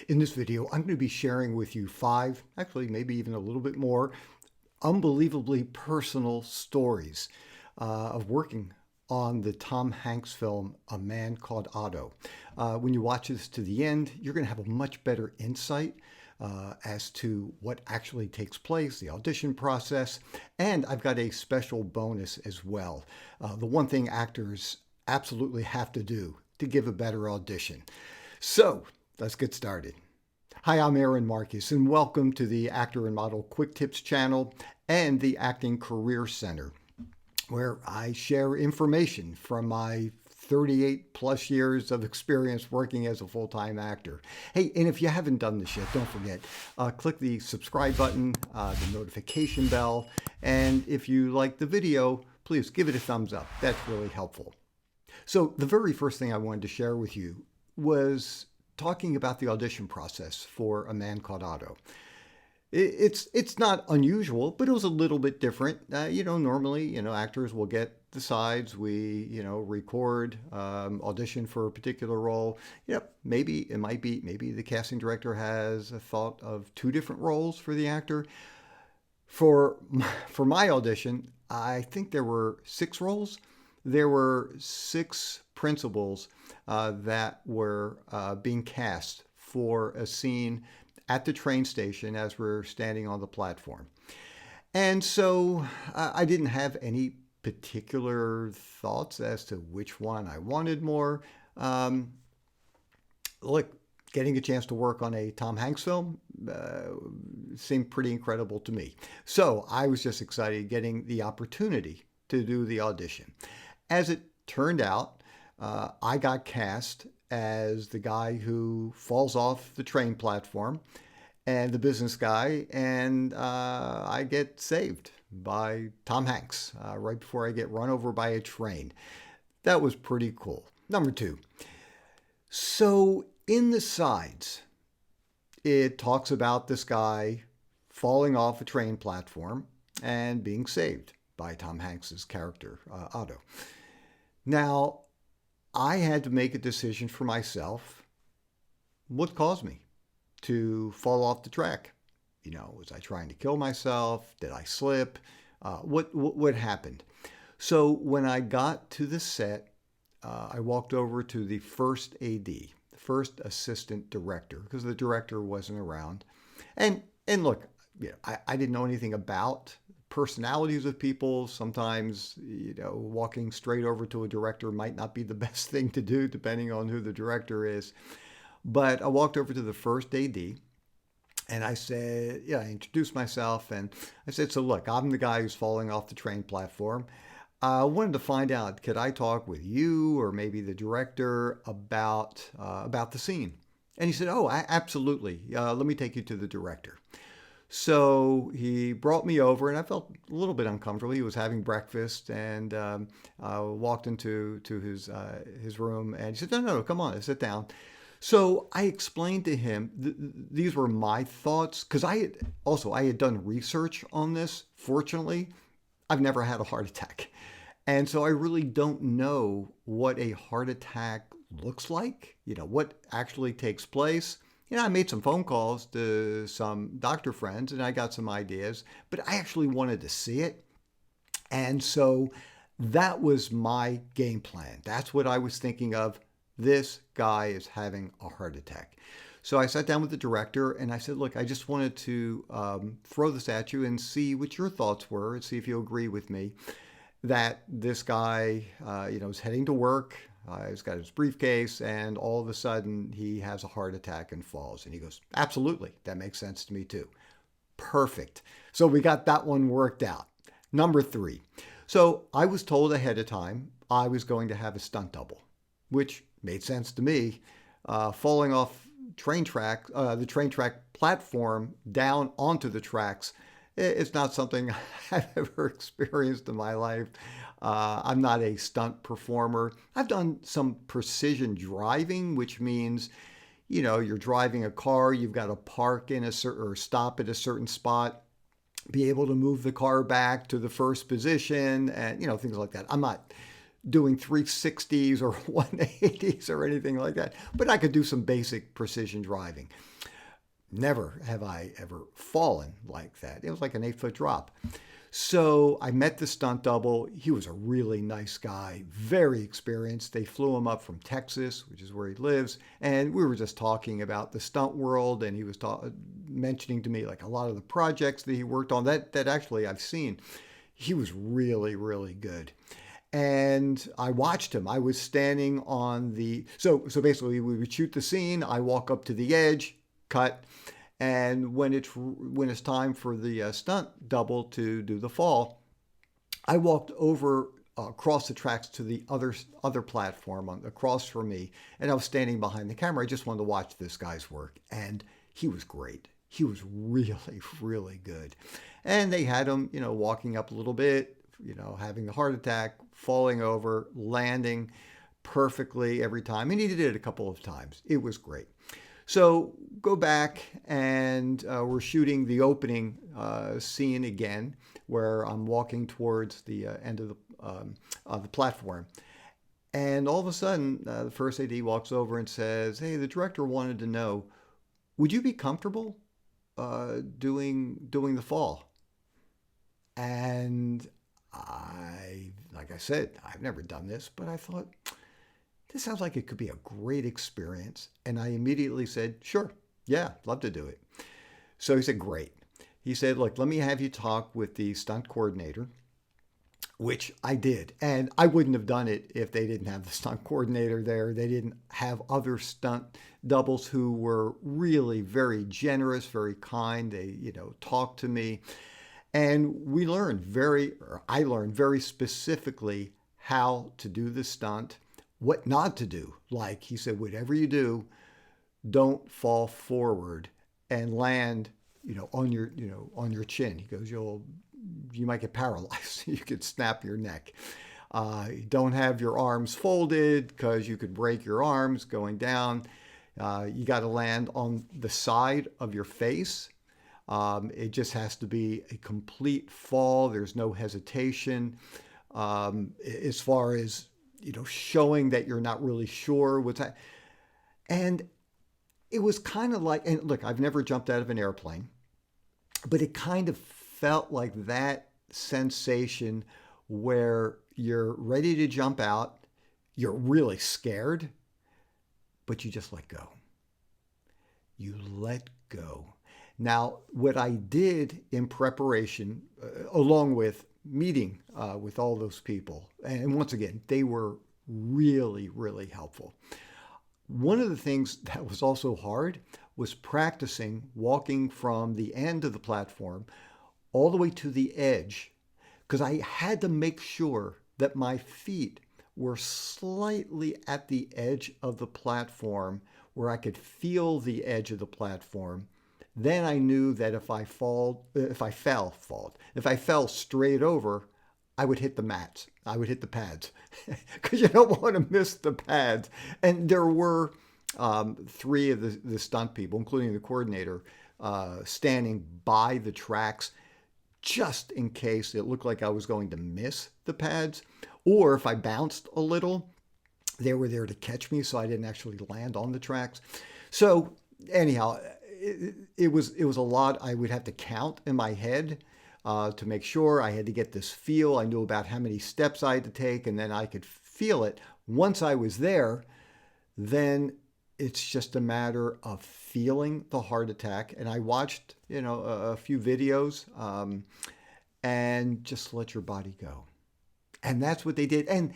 In this video, I'm going to be sharing with you 5, actually maybe even a little bit more, unbelievably personal stories of working on the Tom Hanks film, A Man Called Otto. When you watch this to the end, you're going to have a much better insight as to what actually takes place, the audition process, and I've got a special bonus as well. The one thing actors absolutely have to do to give a better audition. So let's get started. Hi, I'm Aaron Marcus, and welcome to the Actor and Model Quick Tips channel and the Acting Career Center, where I share information from my 38 plus years of experience working as a full-time actor. Hey, and if you haven't done this yet, don't forget, click the subscribe button, the notification bell, and if you like the video, please give it a thumbs up. That's really helpful. So the very first thing I wanted to share with you was talking about the audition process for A Man Called Otto. It's not unusual, but it was a little bit different. Normally, actors will get the sides. We, record, audition for a particular role. Maybe the casting director has a thought of 2 different roles for the actor. For my audition, I think there were 6 roles. There were 6 principals that were being cast for a scene at the train station as we're standing on the platform. And so I didn't have any particular thoughts as to which one I wanted more. Look, getting a chance to work on a Tom Hanks film seemed pretty incredible to me. So I was just excited getting the opportunity to do the audition. As it turned out, I got cast as the guy who falls off the train platform and the business guy, and I get saved by Tom Hanks right before I get run over by a train. That was pretty cool. Number 2. So in the sides, it talks about this guy falling off a train platform and being saved by Tom Hanks's character, Otto. Now, I had to make a decision for myself. What caused me to fall off the track? Was I trying to kill myself? Did I slip? What happened? So when I got to the set, I walked over to the first AD, the first assistant director, because the director wasn't around. And look, I didn't know anything about personalities of people. Sometimes, walking straight over to a director might not be the best thing to do, depending on who the director is. But I walked over to the first AD and I said, I introduced myself and I said, so look, I'm the guy who's falling off the train platform. I wanted to find out, could I talk with you or maybe the director about the scene? And he said, oh, absolutely. Let me take you to the director. So he brought me over, and I felt a little bit uncomfortable. He was having breakfast, and I walked into his room, and he said, no, come on, sit down. So I explained to him, these were my thoughts, because I had done research on this. Fortunately, I've never had a heart attack. And so I really don't know what a heart attack looks like, what actually takes place. I made some phone calls to some doctor friends and I got some ideas, but I actually wanted to see it. And so that was my game plan. That's what I was thinking of. This guy is having a heart attack. So I sat down with the director and I said, look, I just wanted to throw this at you and see what your thoughts were and see if you agree with me that this guy, is heading to work. He's got his briefcase and all of a sudden he has a heart attack and falls. And he goes, absolutely. That makes sense to me too. Perfect. So we got that one worked out. Number 3. So I was told ahead of time I was going to have a stunt double, which made sense to me. Falling off the train track platform down onto the tracks, it's not something I've ever experienced in my life. I'm not a stunt performer. I've done some precision driving, which means, you're driving a car, you've got to park in or stop at a certain spot, be able to move the car back to the first position, and, things like that. I'm not doing 360s or 180s or anything like that, but I could do some basic precision driving. never have I ever fallen like that. It was like an 8-foot drop. So I met the stunt double. He was a really nice guy, very experienced. They flew him up from Texas, which is where he lives. And we were just talking about the stunt world. And he was mentioning to me like a lot of the projects that he worked on that actually I've seen. He was really, really good. And I watched him. I was standing on so basically we would shoot the scene. I walk up to the edge, cut. And when it's time for the stunt double to do the fall, I walked over across the tracks to the other platform across from me, and I was standing behind the camera. I just wanted to watch this guy's work, and he was great. He was really, really good. And they had him, walking up a little bit, having the heart attack, falling over, landing perfectly every time, and he did it a couple of times. It was great. So go back and we're shooting the opening scene again, where I'm walking towards the end of the platform. And all of a sudden, the first AD walks over and says, "Hey, the director wanted to know, would you be comfortable doing the fall?" And like I said, I've never done this, but I thought, this sounds like it could be a great experience. And I immediately said, sure, yeah, love to do it. So he said, great. He said, look, let me have you talk with the stunt coordinator, which I did. And I wouldn't have done it if they didn't have the stunt coordinator there. They didn't have other stunt doubles who were really very generous, very kind. They, talked to me. And I learned very specifically how to do the stunt, what not to do. Like he said, whatever you do, don't fall forward and land, on your chin. He goes, you might get paralyzed. You could snap your neck. Don't have your arms folded because you could break your arms going down. You got to land on the side of your face. It just has to be a complete fall. There's no hesitation. As far as showing that you're not really sure what's that. And it was kind of like, and look, I've never jumped out of an airplane, but it kind of felt like that sensation where you're ready to jump out, you're really scared, but you just let go. You let go. Now, what I did in preparation, along with meeting with all those people, and once again, they were really, really helpful. One of the things that was also hard was practicing walking from the end of the platform all the way to the edge, because I had to make sure that my feet were slightly at the edge of the platform where I could feel the edge of the platform. Then I knew that if I fell straight over, I would hit the mats. I would hit the pads because you don't want to miss the pads. And there were 3 of the stunt people, including the coordinator, standing by the tracks just in case it looked like I was going to miss the pads. Or if I bounced a little, they were there to catch me so I didn't actually land on the tracks. So anyhow, it was a lot. I would have to count in my head to make sure. I had to get this feel. I knew about how many steps I had to take, and then I could feel it. Once I was there, then it's just a matter of feeling the heart attack. And I watched, a few videos and just let your body go. And that's what they did. And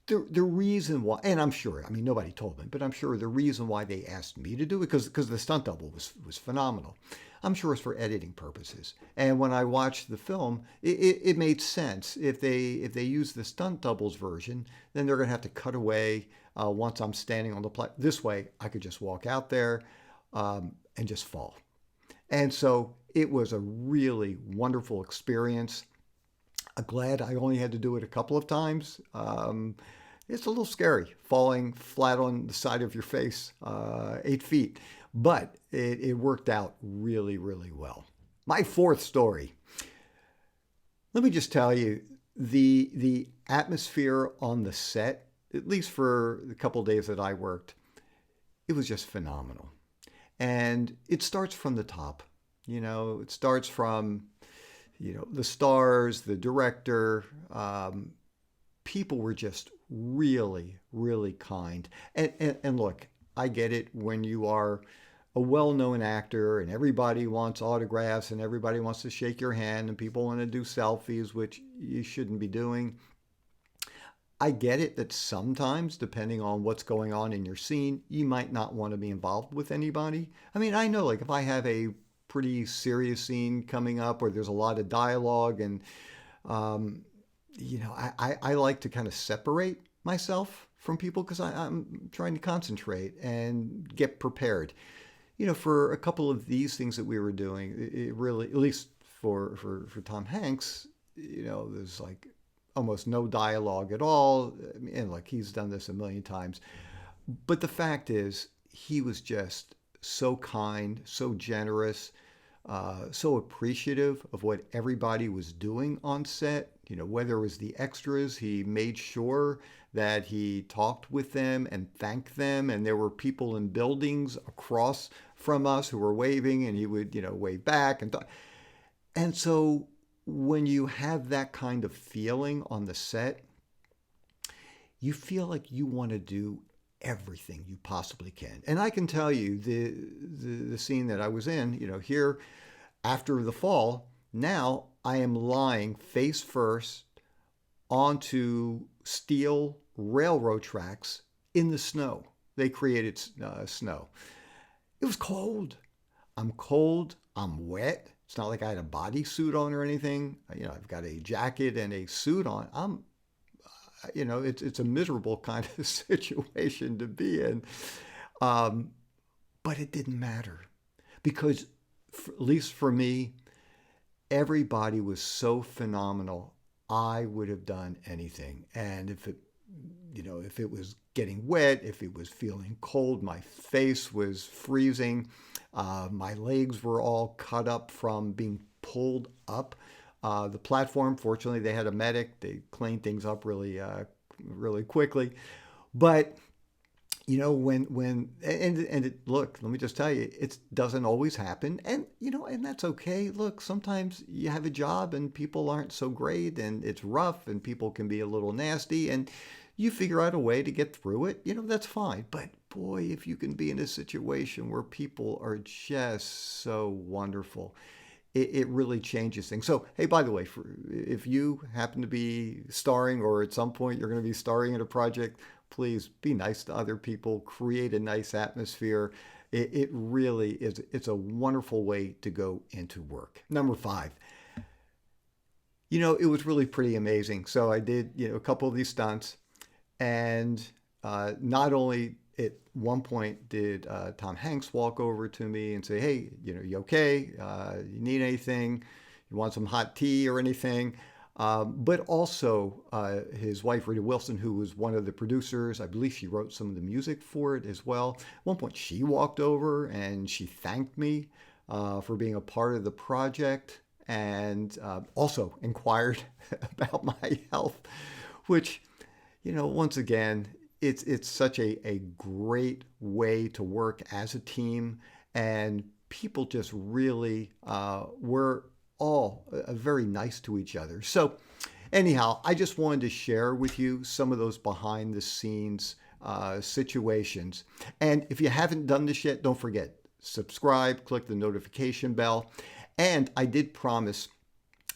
the reason why, and I'm sure, nobody told me, but I'm sure the reason why they asked me to do it, because the stunt double was phenomenal. I'm sure it's for editing purposes. And when I watched the film, it made sense. If they use the stunt doubles version, then they're going to have to cut away once I'm standing on the platform. This way, I could just walk out there and just fall. And so it was a really wonderful experience. I'm glad I only had to do it a couple of times. It's a little scary, falling flat on the side of your face, 8 feet. But it worked out really, really well. My 4th story. Let me just tell you, the atmosphere on the set, at least for the couple of days that I worked, it was just phenomenal. And it starts from the top. It starts from, the stars, the director. People were just really, really kind. And look, I get it when you are a well-known actor and everybody wants autographs and everybody wants to shake your hand and people want to do selfies, which you shouldn't be doing. I get it that sometimes, depending on what's going on in your scene, you might not want to be involved with anybody. I mean, I know, like, if I have a pretty serious scene coming up or there's a lot of dialogue and, um, I like to kind of separate myself from people because I'm trying to concentrate and get prepared. For a couple of these things that we were doing, it really, at least for Tom Hanks, there's like almost no dialogue at all. And like, he's done this a million times. But the fact is, he was just so kind, so generous, so appreciative of what everybody was doing on set. Whether it was the extras, he made sure that he talked with them and thanked them. And there were people in buildings across from us who were waving, and he would, wave back. And so when you have that kind of feeling on the set, you feel like you want to do everything you possibly can. And I can tell you the scene that I was in, here after the fall, now I am lying face first onto steel railroad tracks in the snow. They created snow. It was cold. I'm cold. I'm wet. It's not like I had a bodysuit on or anything. I've got a jacket and a suit on. It's a miserable kind of situation to be in. But it didn't matter because, at least for me, everybody was so phenomenal. I would have done anything. And if it was getting wet, if it was feeling cold, my face was freezing, my legs were all cut up from being pulled up the platform. Fortunately, they had a medic. They cleaned things up really, really quickly. But look, let me just tell you, it doesn't always happen, and that's okay. Look, sometimes you have a job and people aren't so great, and it's rough, and people can be a little nasty, and you figure out a way to get through it. That's fine. But boy, if you can be in a situation where people are just so wonderful, it really changes things. So, hey, by the way, if you happen to be starring or at some point you're going to be starring in a project, please be nice to other people, create a nice atmosphere. It really is. It's a wonderful way to go into work. Number 5, it was really pretty amazing. So I did, a couple of these stunts, and not only at one point did Tom Hanks walk over to me and say, hey, you okay? You need anything? You want some hot tea or anything? But also his wife, Rita Wilson, who was one of the producers. I believe she wrote some of the music for it as well. At one point, she walked over and she thanked me for being a part of the project, and also inquired about my health, which, once again, it's such a great way to work as a team, and people just really were all very nice to each other. So anyhow, I just wanted to share with you some of those behind the scenes situations. And if you haven't done this yet, don't forget, subscribe, click the notification bell. And I did promise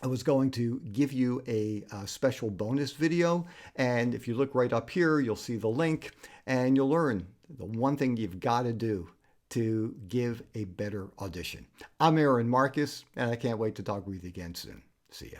I was going to give you a special bonus video. And if you look right up here, you'll see the link, and you'll learn the one thing you've got to do to give a better audition. I'm Aaron Marcus, and I can't wait to talk with you again soon. See ya.